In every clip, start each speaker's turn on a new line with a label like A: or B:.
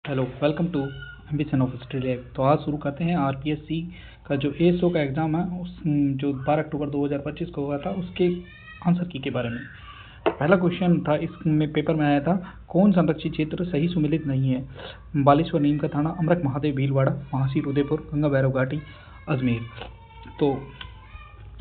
A: Hello, welcome to ambition of Australia. तो आज शुरू करते हैं आरपीएससी का जो एएसओ का एग्ज़ाम है उस जो 12 अक्टूबर 2025 को हुआ था उसके आंसर की के बारे में। पहला क्वेश्चन था, इसमें पेपर में आया था, कौन संरक्षित क्षेत्र सही सुमेलित नहीं है? बालेश्वर, नीम का थाना, अमरक महादेव, भीलवाड़ा, महासीर, उदयपुर, गंगा भैरव घाटी, अजमेर। तो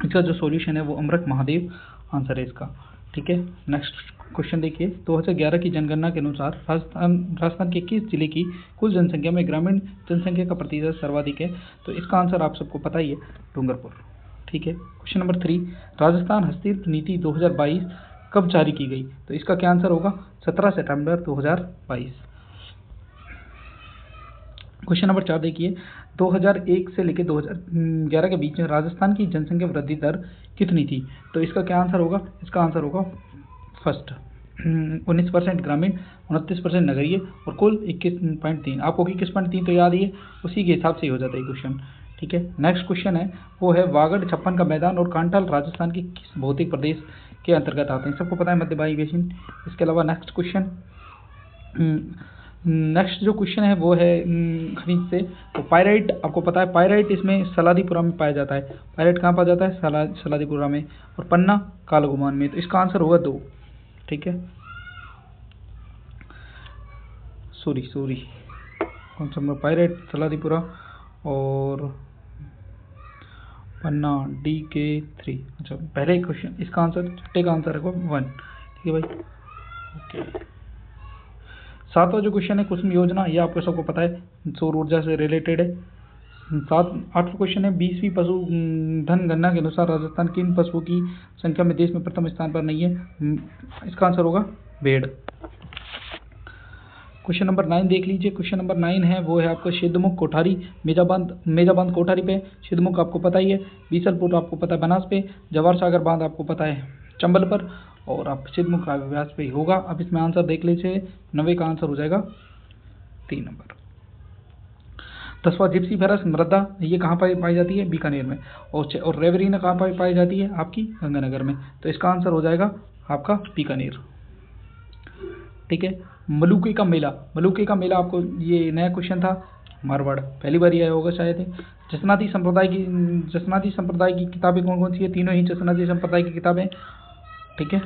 A: इसका जो सॉल्यूशन है वो अमरक महादेव आंसर है इसका। ठीक है, नेक्स्ट क्वेश्चन देखिए। 2011 की जनगणना के अनुसार राजस्थान के किस जिले की कुल जनसंख्या में ग्रामीण जनसंख्या का प्रतिशत सर्वाधिक है? तो इसका आंसर आप सबको पता ही है, डूंगरपुर। ठीक है, क्वेश्चन नंबर 3, राजस्थान हस्तशिल्प नीति 2022 कब जारी की गई? तो इसका क्या आंसर होगा? 17 सितंबर 2022। क्वेश्चन नंबर 4 देखिए, 2001 से लेकर 2011 के बीच में राजस्थान की जनसंख्या वृद्धि दर कितनी थी? तो इसका क्या आंसर होगा? इसका आंसर होगा फर्स्ट 19% ग्रामीण, 29% नगरीय और कुल 21.3। आपको 21.3 तो याद ही है, उसी के हिसाब से ही हो जाता है क्वेश्चन। ठीक है, नेक्स्ट क्वेश्चन है वो है, वागड़, छप्पन का मैदान और कांठाल राजस्थान के किस भौतिक प्रदेश के अंतर्गत आते हैं? सबको पता है, मध्य वायु बेसिन। इसके अलावा नेक्स्ट जो क्वेश्चन है वो है खनिज से। तो पायराइट, आपको पता है पायराइट इसमें सलादीपुरा में पाया जाता है। पायराइट कहाँ पाया जाता है? सलादीपुरा में। और पन्ना कालागुमान में। तो इसका आंसर होगा 2। ठीक है, सॉरी कौन सा? पायराइट सलादीपुरा और पन्ना, DK3। अच्छा, पहले क्वेश्चन इसका आंसर, छठे का आंसर है 1। ठीक है भाई, ओके। 7वां जो क्वेश्चन है, कुसुम योजना, ये आपको सबको पता है, सौर ऊर्जा से रिलेटेड है। 8वां क्वेश्चन है, 20वीं पशु धन गणना के अनुसार राजस्थान किन पशुओं की संख्या में देश में प्रथम स्थान पर नहीं है? इसका आंसर होगा भेड़। क्वेश्चन नंबर 9 देख लीजिए। क्वेश्चन नंबर 9 है वो है आपका सिद्धमुख कोठारी, मेजाबांध कोठारी पे, सिद्धमुख आपको पता ही है, बीसलपुर आपको पता है बनास पे, जवाहर सागर बांध आपको पता है चंबल पर, और आप सिद्धमुख व्यास पे ही होगा। अब इसमें आंसर देख लीजिए, 90 का आंसर हो जाएगा 3 नंबर। 10वां, जिप्सी फेरस मृदा, ये कहाँ पाई जाती है? बीकानेर में। और रेवरीना कहाँ पाई जाती है? आपकी गंगानगर में। तो इसका आंसर हो जाएगा आपका बीकानेर। ठीक है, मलुके का मेला आपको, ये नया क्वेश्चन था, मारवाड़, पहली बार आया होगा शायद। जसनाती संप्रदाय की किताबें कौन कौन सी है? तीनों ही जसनाती संप्रदाय की किताबें। ठीक है,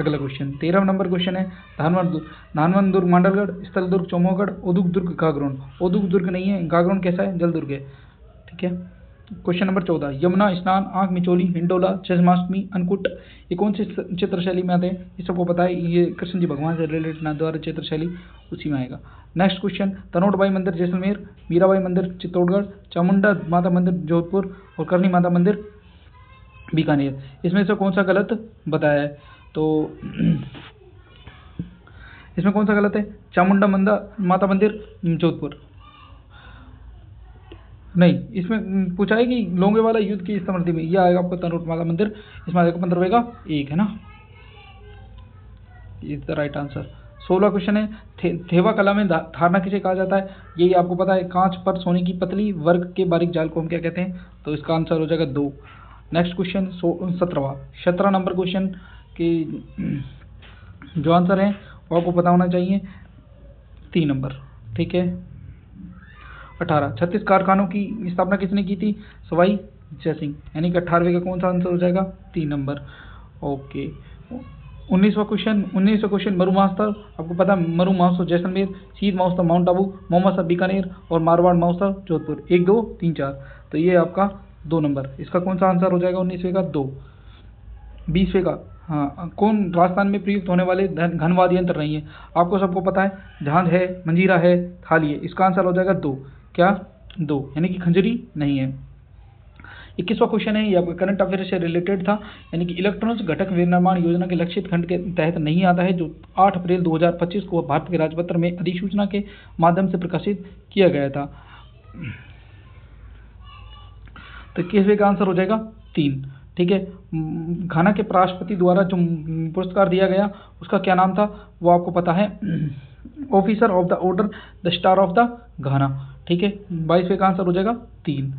A: अगला क्वेश्चन 13 नंबर क्वेश्चन है, धानवन दुर्ग मांडलगढ़, स्थल दुर्ग चौमोहगढ़, ओदुक दुर्ग गागरोन। ओदुक दुर्ग नहीं है, गागरोन कैसा है? जल दुर्ग है। ठीक है, क्वेश्चन नंबर 14, यमुना स्नान, आंख मिचोली, हिंडोला, जन्माष्टमी, अन्नकूट, ये कौन सी चित्रशैली में आते हैं? ये सबको पता है, ये कृष्ण जी भगवान से रिलेटेड नाथद्वारा चित्रशैली, उसी में आएगा। नेक्स्ट क्वेश्चन, तनोटबाई मंदिर जैसलमेर, मीराबाई मंदिर चित्तौड़गढ़, चामुंडा माता मंदिर जोधपुर और करनी माता मंदिर बीकानेर। इसमें से कौन सा गलत बताया है? तो इसमें कौन सा गलत है? चामुंडा माता मंदिर जोधपुर नहीं, इसमें पूछा है कि लोंगेवाला युद्ध की स्मृति में, यह आएगा आपको तनोट माता मंदिर, इसमें आएगा 15 का 1 है ना, इज द राइट आंसर। 16वां क्वेश्चन है, थेवा कला में धारणा किसे कहा जाता है? यही आपको पता है, कांच पर सोने की पतली वर्ग के बारीक जाल को हम क्या कहते हैं? तो इसका आंसर हो जाएगा 2। नेक्स्ट क्वेश्चन 17 नंबर क्वेश्चन की जो आंसर है वो आपको पता होना चाहिए, 3 नंबर। ठीक है, 18, 36 कारखानों की स्थापना किसने की थी? सवाई जयसिंह, यानी कि 18वें का कौन सा आंसर हो जाएगा? 3 number. Okay, 19वां question Maru Mahotsav, आपको पता है मरु महोत्सव जैसलमेर, शीत महोत्सव माउंट आबू, महोत्सव बीकानेर और मारवाड़ महोत्सव जोधपुर। 1, 2, 3, 4, तो ये आपका 2 नंबर। इसका कौन सा आंसर हो जाएगा? 19वें का 2। 20वें का, हाँ, कौन राजस्थान में प्रयुक्त होने वाले घन वाद्य यंत्र नहीं है? आपको सबको पता है, झांझ है, मंजीरा है, थाली है। इसका आंसर हो जाएगा 2। क्या? 2, यानी कि खंजरी नहीं है। 21वां क्वेश्चन है, ये आपका करंट अफेयर से रिलेटेड था, यानी कि इलेक्ट्रॉनिक्स घटक विनिर्माण योजना के लक्षित खंड के तहत नहीं आता है, जो 8 अप्रैल 2025 को भारत के राजपत्र में अधिसूचना के माध्यम से प्रकाशित किया गया था। तो 21वें का आंसर हो जाएगा 3। ठीक है, घाना के राष्ट्रपति द्वारा जो पुरस्कार दिया गया उसका क्या नाम था? वो आपको पता है, officer of the order the star of the Ghana. ठीक है, 22वें का आंसर हो जाएगा 3।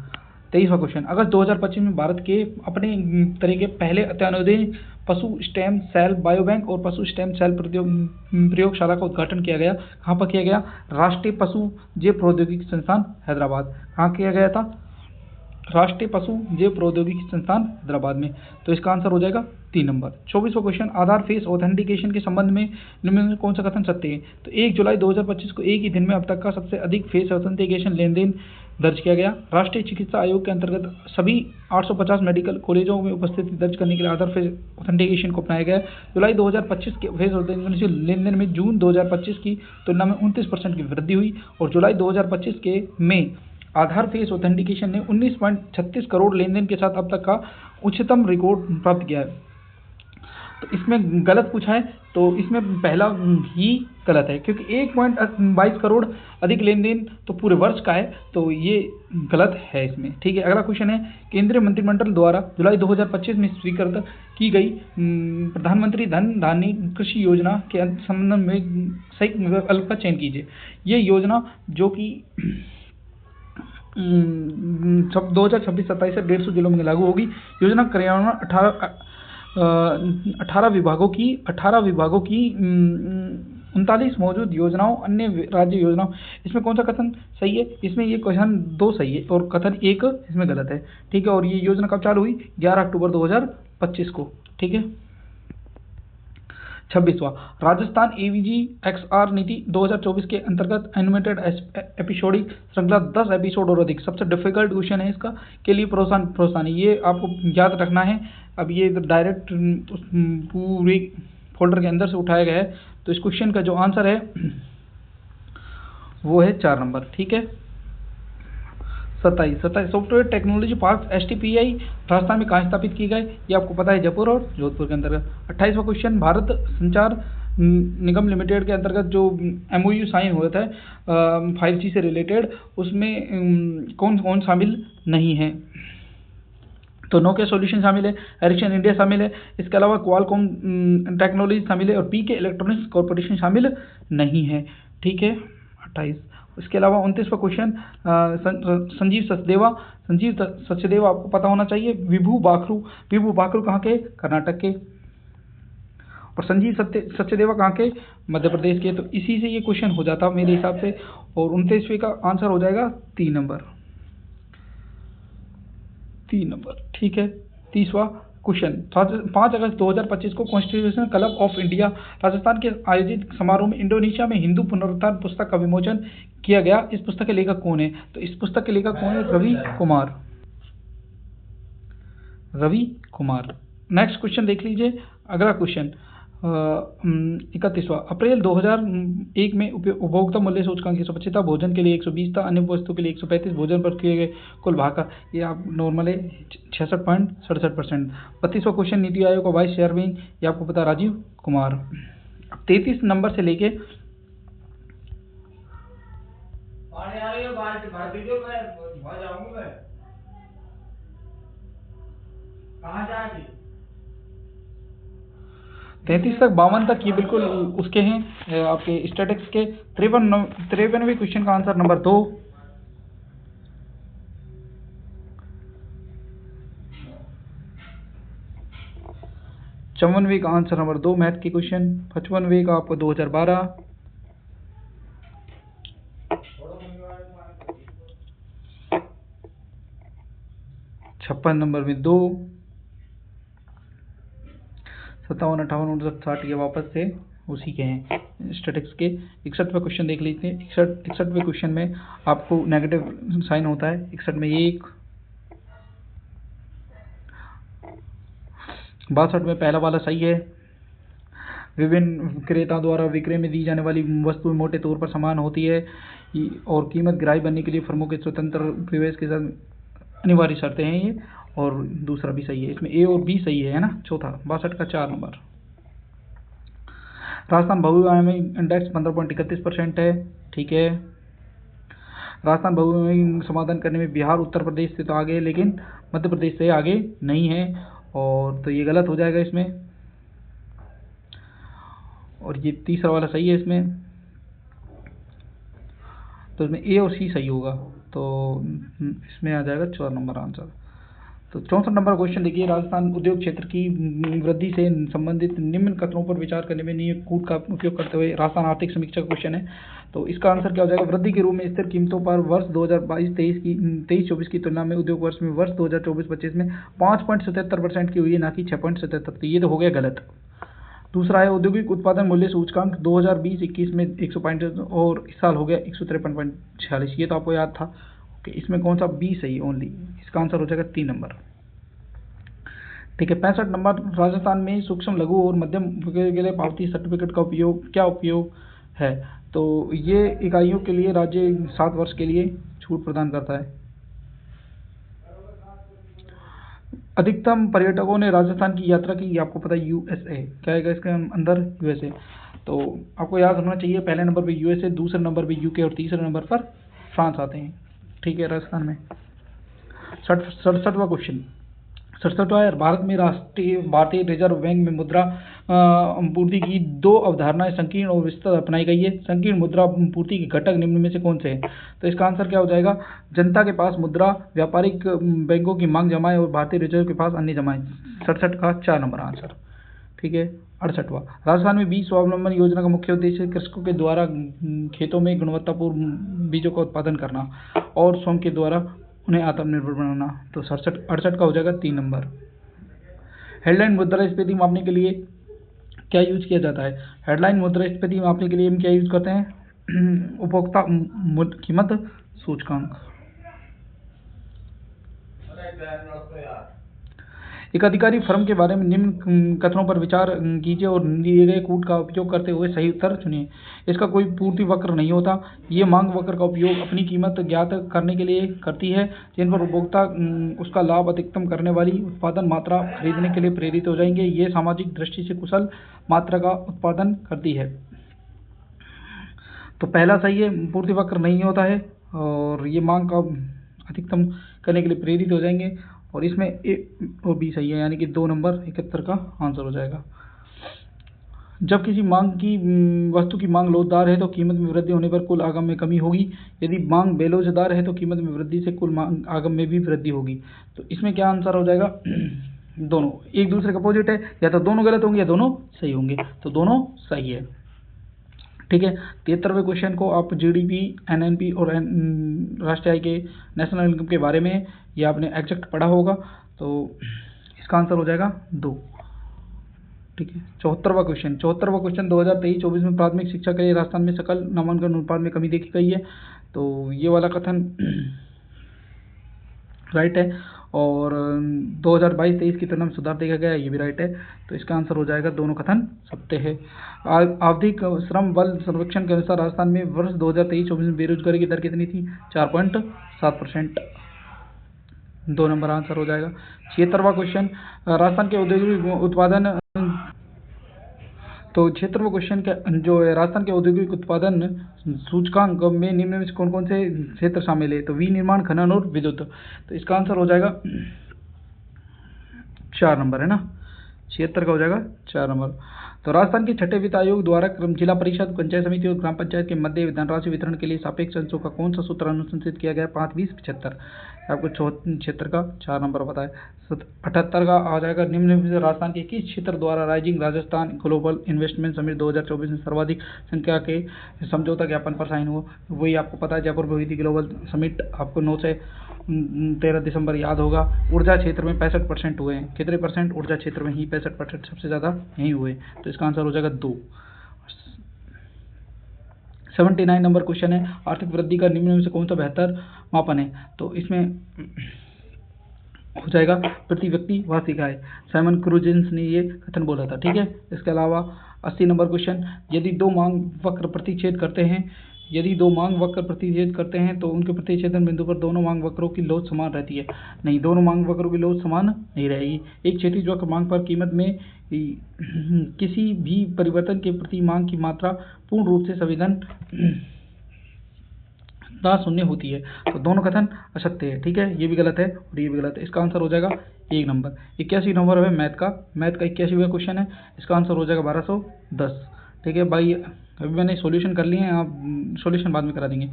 A: 23वां क्वेश्चन, अगस्त 2025 में भारत के अपने तरह के पहले अत्याधुनिक पशु स्टेम सेल बायोबैंक और पशु स्टेम सेल प्रयोगशाला का उद्घाटन किया गया। कहाँ पर किया गया? राष्ट्रीय पशु जैव प्रौद्योगिकी संस्थान हैदराबाद। कहाँ किया गया था? राष्ट्रीय पशु जैव प्रौद्योगिकी संस्थान हैदराबाद में। तो इसका आंसर हो जाएगा 3 नंबर। 24वां क्वेश्चन, आधार फेस ऑथेंटिकेशन के संबंध में निम्न में कौन सा कथन सत्य है? तो 1 जुलाई 2025 को एक ही दिन में अब तक का सबसे अधिक फेस ऑथेंटिकेशन लेन देन दर्ज किया गया। राष्ट्रीय चिकित्सा आयोग के अंतर्गत सभी 850 मेडिकल कॉलेजों में उपस्थिति दर्ज करने के लिए आधार फेस ऑथेंटिकेशन को अपनाया गया। जुलाई 2025 के फेस ऑथेंटिकेशन लेन देन में जून 2025 की तुलना में 29% की वृद्धि हुई और जुलाई 2025 के में आधार फेस ऑथेंटिकेशन ने 19.36 करोड़ लेन देन के साथ अब तक का उच्चतम रिकॉर्ड प्राप्त किया है। तो इसमें गलत पूछा है, तो इसमें पहला ही गलत है क्योंकि 1.22 करोड़ अधिक लेन देन तो पूरे वर्ष का है, तो ये गलत है इसमें। ठीक है, अगला क्वेश्चन है, केंद्रीय मंत्रिमंडल द्वारा जुलाई 2025 में स्वीकृत की गई प्रधानमंत्री धन धान्य कृषि योजना के संबंध में सही विकल्प का चयन कीजिए। ये योजना जो कि 2026-27 से 150 जिलों में लागू होगी। योजना कार्यान्वयन 18 विभागों की 39 मौजूद योजनाओं अन्य राज्य योजनाओं। इसमें कौन सा कथन सही है? इसमें ये कथन 2 सही है और कथन 1 इसमें गलत है। ठीक है, और ये योजना कब चालू हुई? 11 अक्टूबर 2025 को। ठीक है, 26वां, राजस्थान एवीजी XR नीति 2024 के अंतर्गत एनिमेटेड एपिसोडिक श्रृंखला 10 एपिसोड और अधिक। सबसे डिफिकल्ट क्वेश्चन है इसका के लिए प्रोत्साहन, ये आपको याद रखना है। अब ये डायरेक्ट पूरे फोल्डर के अंदर से उठाया गया है, तो इस क्वेश्चन का जो आंसर है वो है 4 नंबर। ठीक है, 27 software technology park STPI Rajasthan में कहाँ स्थापित किए गए? ये आपको पता है, जयपुर और जोधपुर के अंतर्गत। 28वां क्वेश्चन, भारत संचार निगम लिमिटेड के अंतर्गत जो MOU साइन हुआ था 5G से रिलेटेड, उसमें कौन कौन शामिल नहीं है? तो नोकिया सॉल्यूशन शामिल है, एरिक्सन इंडिया शामिल है, इसके अलावा क्वालकॉम टेक्नोलॉजी शामिल है और PK इलेक्ट्रॉनिक्स कॉर्पोरेशन शामिल नहीं है। ठीक है, 28। इसके अलावा 29वां क्वेश्चन, संजीव सचदेवा आपको पता होना चाहिए। विभू बाखरू कहाँ के? कर्नाटक के। और संजीव सचदेवा कहाँ के? मध्य प्रदेश के। तो इसी से ये क्वेश्चन हो जाता मेरे हिसाब से, और 29वें का आंसर हो जाएगा 3 नंबर। ठीक है, 30वां क्वेश्चन, 5 अगस्त 2025 को constitutional club of India Rajasthan के आयोजित समारोह में इंडोनेशिया में हिंदू पुनरुत्थान पुस्तक का विमोचन किया गया। इस पुस्तक के लेखक कौन है? तो इस पुस्तक के लेखक कौन है? रवि कुमार। नेक्स्ट क्वेश्चन देख लीजिए। अगला क्वेश्चन 31वां, अप्रैल 2001 में उपभोक्ता मूल्य सूचकांक की स्वच्छता भोजन के लिए 120 था, अन्य वस्तु के लिए 135, भोजन पर किए गए कुल भागा ये आप नॉर्मल है 66.67%। 32वां क्वेश्चन, नीति आयोग का वाइस चेयरमैन, ये आपको पता राजीव कुमार। अब 33 नंबर से लेके तैंतीस तक 52 तक ये बिल्कुल उसके हैं आपके स्टैटिक्स के। 53वें क्वेश्चन का आंसर नंबर 2। चौवनवे का आंसर नंबर 2 मैथ के क्वेश्चन। 55वें का आपको 2012। 56 नंबर में 2। 57, 58, 59, 60 के वापस से उसी के हैं स्टैटिक्स के। 61वें क्वेश्चन देख लेते हैं। 61वें क्वेश्चन में आपको नेगेटिव साइन होता है। 61 में 1। 62 में पहला वाला सही है। विभिन्न विक्रेताओं द्वारा विक्रय में दी जाने वाली वस्तुएं मोटे तौर पर समान होती है और कीमत ग्राह्य बनने के लिए फर्मों के स्वतंत्र प्रवेश के साथ अनिवार्य शर्तें हैं ये, और दूसरा भी सही है। इसमें A और B सही है ना। चौथा 62 का 4 नंबर। राजस्थान बहुआयामी इंडेक्स 15.31% है। ठीक है, राजस्थान बहुआयामी समाधान करने में बिहार उत्तर प्रदेश से तो आगे है, लेकिन मध्य प्रदेश से आगे नहीं है, और तो ये गलत हो जाएगा इसमें। और ये तीसरा वाला सही है इसमें। तो इसमें ए और सी सही होगा, तो इसमें आ जाएगा 4 नंबर आंसर। तो 64 नंबर क्वेश्चन देखिए, राजस्थान उद्योग क्षेत्र की वृद्धि से संबंधित निम्न कथनों पर विचार करने में नील कूट का उपयोग करते हुए राजस्थान आर्थिक समीक्षा का क्वेश्चन है। तो इसका आंसर क्या हो जाएगा, वृद्धि के रूप में स्थिर कीमतों पर वर्ष 2022-23 की तुलना में उद्योग वर्ष में वर्ष 2024-25 में 5.77% की हुई है, ना कि 6.77। ये तो हो गया गलत। दूसरा है औद्योगिक उत्पादन मूल्य सूचकांक 2020-21 में 165 और इस साल हो गया 153.46। ये तो आपको याद था। ओके, इसमें कौन सा बी सही ओनली, इसका आंसर हो जाएगा 3 नंबर। ठीक है, 65 नंबर, राजस्थान में सूक्ष्म लघु और मध्यम के लिए पावती सर्टिफिकेट का उपयोग क्या उपयोग है। तो ये इकाइयों के लिए राज्य 7 वर्ष के लिए छूट प्रदान करता है। अधिकतम पर्यटकों ने राजस्थान की यात्रा की, आपको पता है यूएसए क्या है इसके अंदर, यूएसए। तो आपको याद होना चाहिए, पहले नंबर पे यूएसए, दूसरे नंबर पे यूके और तीसरे नंबर पर फ्रांस आते हैं। ठीक है, राजस्थान में 67वां क्वेश्चन, 67वां है, भारत में भारतीय रिजर्व बैंक में मुद्रा पूर्ति की 2 अवधारणाएं संकीर्ण और विस्तृत अपनाई गई है। संकीर्ण मुद्रा पूर्ति के घटक निम्न में से कौन से हैं। तो इसका आंसर क्या हो जाएगा, जनता के पास मुद्रा, व्यापारिक बैंकों की मांग जमाएं और भारतीय रिजर्व के पास अन्य जमाएं। 67 का 4 नंबर आंसर। ठीक है, 68वां, राजस्थान में बीज स्वावलंबन योजना का मुख्य उद्देश्य कृषकों के द्वारा खेतों में गुणवत्तापूर्ण बीजों का उत्पादन करना और स्वयं के द्वारा उन्हें आत्मनिर्भर बनाना। तो 68 का हो जाएगा 3 नंबर। हेडलाइन मुद्रास्फीति मापने के लिए क्या यूज किया जाता है। हेडलाइन मुद्रास्फीति मापने के लिए हम क्या यूज करते हैं, उपभोक्ता कीमत सूचकांक। एक अधिकारी फर्म के बारे में निम्न कथनों पर विचार कीजिए और दिए गए कूट का उपयोग करते हुए सही उत्तर चुनिए। इसका कोई पूर्ति वक्र नहीं होता, ये मांग वक्र का उपयोग अपनी कीमत ज्ञात करने के लिए करती है, जिन पर उपभोक्ता उसका लाभ अधिकतम करने वाली उत्पादन मात्रा खरीदने के लिए प्रेरित हो जाएंगे। ये सामाजिक दृष्टि से कुशल मात्रा का उत्पादन करती है। तो पहला सही है, पूर्ति वक्र नहीं होता है और ये मांग का अधिकतम करने के लिए प्रेरित हो जाएंगे। और इसमें ए और बी सही है, यानी कि 2 नंबर 71 का आंसर हो जाएगा। जब किसी वस्तु की मांग लोचदार है तो कीमत में वृद्धि होने पर कुल आगम में कमी होगी। यदि मांग बेलोचदार है तो कीमत में वृद्धि से कुल आगम में भी वृद्धि होगी। तो इसमें क्या आंसर हो जाएगा, दोनों एक दूसरे का अपोजिट है, या तो दोनों गलत होंगे या दोनों सही होंगे, तो दोनों सही है। ठीक है, 73वें क्वेश्चन को आप जीडीपी, एनएनपी और राष्ट्रीय आय के नेशनल इनकम के बारे में ये आपने एग्जैक्ट पढ़ा होगा, तो इसका आंसर हो जाएगा 2। ठीक है, 74वां क्वेश्चन 2023-24 में प्राथमिक शिक्षा के लिए राजस्थान में सकल नामांकन अनुपात में कमी देखी गई है। तो ये वाला कथन राइट है, और 2022-23 की तुलना में सुधार देखा गया, ये भी राइट है। तो इसका आंसर हो जाएगा, दोनों कथन सत्य है। आवधिक श्रम बल सर्वेक्षण के अनुसार राजस्थान में वर्ष 2023-24 में बेरोजगारी की दर कितनी थी, 4.7%। 2 नंबर आंसर हो जाएगा। 76वां क्वेश्चन, राजस्थान के औद्योगिक उत्पादन, तो 76वां क्वेश्चन जो है, राजस्थान के औद्योगिक उत्पादन सूचकांक में निम्न में से कौन कौन से क्षेत्र शामिल है। तो विनिर्माण, खनन और विद्युत। तो इसका आंसर हो जाएगा 4 नंबर है ना, 76 का हो जाएगा 4 नंबर। तो राजस्थान के छठे वित्त आयोग द्वारा जिला परिषद, पंचायत समिति और ग्राम पंचायत के मध्य धनराशि वितरण के लिए सापेक्ष अंशों का कौन सा सूत्र अनुशंसित किया गया, 5, 20, 75। आपको 76 का 4 नंबर पता है। 78 का आ जाएगा, निम्न में से राजस्थान के किस क्षेत्र द्वारा rising Rajasthan global investment summit 2024 में सर्वाधिक संख्या के समझौता ज्ञापन पर साइन हुआ। वही आपको पता है, जयपुर में हुई थी ग्लोबल समिट, आपको 9 से 13 दिसंबर याद होगा। ऊर्जा क्षेत्र में 65% हुए हैं, कितने परसेंट, ऊर्जा क्षेत्र में ही 65% सबसे ज़्यादा यहीं हुए। तो इसका आंसर हो जाएगा 2। 79 नंबर क्वेश्चन है, आर्थिक वृद्धि का निम्न में से कौन सा बेहतर मापन है। तो इसमें हो जाएगा प्रति व्यक्ति वार्षिक आय, साइमन क्रूजेंस ने ये कथन बोला था। ठीक है, इसके अलावा 80 नंबर क्वेश्चन, यदि दो मांग वक्र प्रतिच्छेद करते हैं तो उनके प्रतिच्छेदन बिंदु पर दोनों मांग वक्रों की लोच समान रहती है। नहीं, दोनों मांग वक्रों की लोच समान नहीं रहेगी। एक क्षैतिज वक्र मांग पर कीमत में किसी भी परिवर्तन के प्रति मांग की मात्रा पूर्ण रूप से संवेदनशीलता शून्य होती है। तो दोनों कथन असत्य है। ठीक है, ये भी गलत है और ये भी गलत है। इसका आंसर हो जाएगा 1 नंबर। 81 नंबर है मैथ का 81वां क्वेश्चन है। इसका आंसर हो जाएगा 1210। ठीक है भाई, अभी मैंने सॉल्यूशन कर लिए हैं, आप सॉल्यूशन बाद में करा देंगे।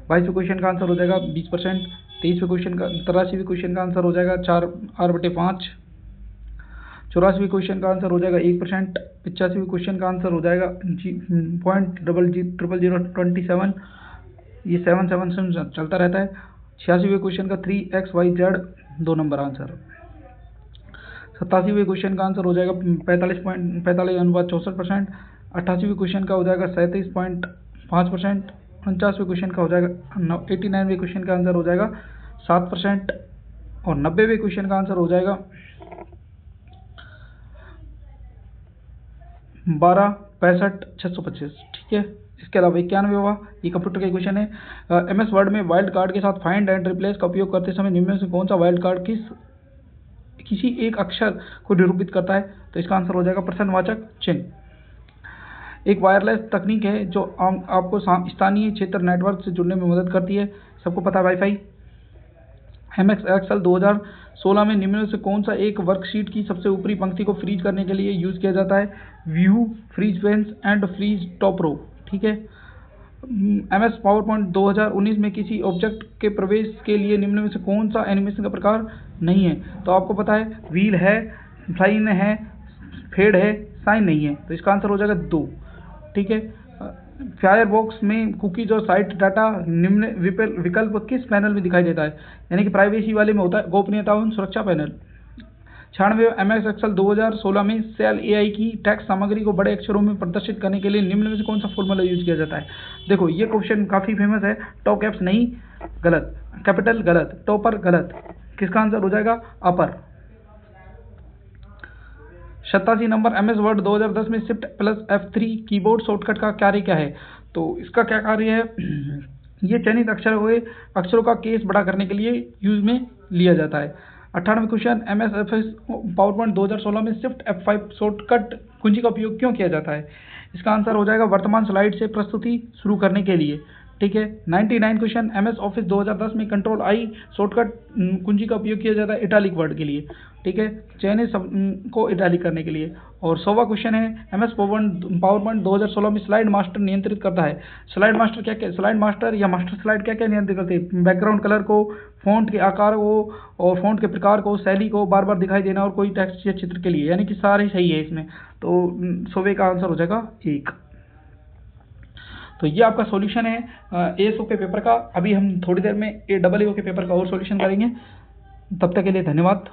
A: 22वें क्वेश्चन का आंसर हो जाएगा 20%। 23वें क्वेश्चन का 83वें क्वेश्चन का आंसर हो जाएगा 4/5। 84वें क्वेश्चन का आंसर हो जाएगा 1%। 85वें क्वेश्चन का आंसर हो जाएगा 0.000027। ये 7 चलता रहता है। 86वें क्वेश्चन का 3xyz 2 नंबर आंसर। 87वें क्वेश्चन का आंसर हो जाएगा 45.64%। 88वें क्वेश्चन का हो जाएगा 37.5%। 49वें क्वेश्चन का हो जाएगा 89वें क्वेश्चन का आंसर हो जाएगा 7%। और 90वें क्वेश्चन का आंसर हो जाएगा 12 65 625। ठीक है। इसके अलावा 91वां ये कंप्यूटर का क्वेश्चन है। MS वर्ड में वाइल्ड कार्ड के साथ फाइंड एंड रिप्लेस का उपयोग करते समय निम्न में से कौन सा वाइल्ड कार्ड किसी एक अक्षर को निरूपित करता है? तो इसका आंसर हो जाएगा प्रश्नवाचक चिन्ह। एक वायरलेस तकनीक है जो आपको स्थानीय क्षेत्र नेटवर्क से जुड़ने में मदद करती है। सबको पता है वाईफाई। MS Excel 2016 में निम्न में से कौन सा एक वर्कशीट की सबसे ऊपरी पंक्ति को फ्रीज करने के लिए यूज किया जाता है? View, freeze panes and freeze top row. ठीक है। MS पावरपॉइंट 2019 में किसी ऑब्जेक्ट के प्रवेश के लिए निम्न में से कौन सा एनिमेशन का प्रकार नहीं है? तो आपको पता है व्हील है, साइन है, फेड है, साइन नहीं है। तो इसका आंसर हो जाएगा 2। ठीक है। फायरफॉक्स में कुकीज और साइट डाटा निम्न विकल्प किस पैनल में दिखाई देता है? यानी कि प्राइवेसी वाले में होता है गोपनीयता एवं सुरक्षा पैनल। 96 MS Excel 2016 में सेल AI की टेक्स्ट सामग्री को बड़े अक्षरों में प्रदर्शित करने के लिए निम्न में से कौन सा फॉर्मूला यूज किया जाता है? देखो ये क्वेश्चन काफ़ी फेमस है। टॉप कैप्स नहीं, गलत। कैपिटल गलत। टॉपर गलत। किसका आंसर हो जाएगा? अपर। 87 नंबर MS वर्ड 2010 में Shift+F3 कीबोर्ड शॉर्टकट का कार्य क्या है? तो इसका क्या कार्य है? ये चयनित अक्षरों का केस बड़ा करने के लिए यूज में लिया जाता है। 98 क्वेश्चन MS Office पावरपॉइंट 2016 में Shift F5 शॉर्टकट कुंजी का उपयोग क्यों किया जाता है? इसका आंसर हो जाएगा वर्तमान स्लाइड से प्रस्तुति शुरू करने के लिए। ठीक है। 99 क्वेश्चन MS Office 2010 में Ctrl+I शॉर्टकट कुंजी का उपयोग किया जाता है इटैलिक वर्ड के लिए। ठीक है। चयनित को इटैलिक करने के लिए। और 100वां क्वेश्चन है MS पावरपॉइंट 2016 में स्लाइड मास्टर नियंत्रित करता है। स्लाइड मास्टर क्या स्लाइड मास्टर या मास्टर स्लाइड क्या नियंत्रित करते हैं? बैकग्राउंड कलर को, फॉन्ट के आकार को और फॉन्ट के प्रकार को, शैली को बार बार दिखाई देना और कोई टेक्स्ट या चित्र के लिए। यानी कि सारे सही है इसमें। तो 100वें का आंसर हो जाएगा 1। तो ये आपका सॉल्यूशन है ASO के पेपर का। अभी हम थोड़ी देर में AAO के पेपर का और सॉल्यूशन करेंगे। तब तक के लिए धन्यवाद।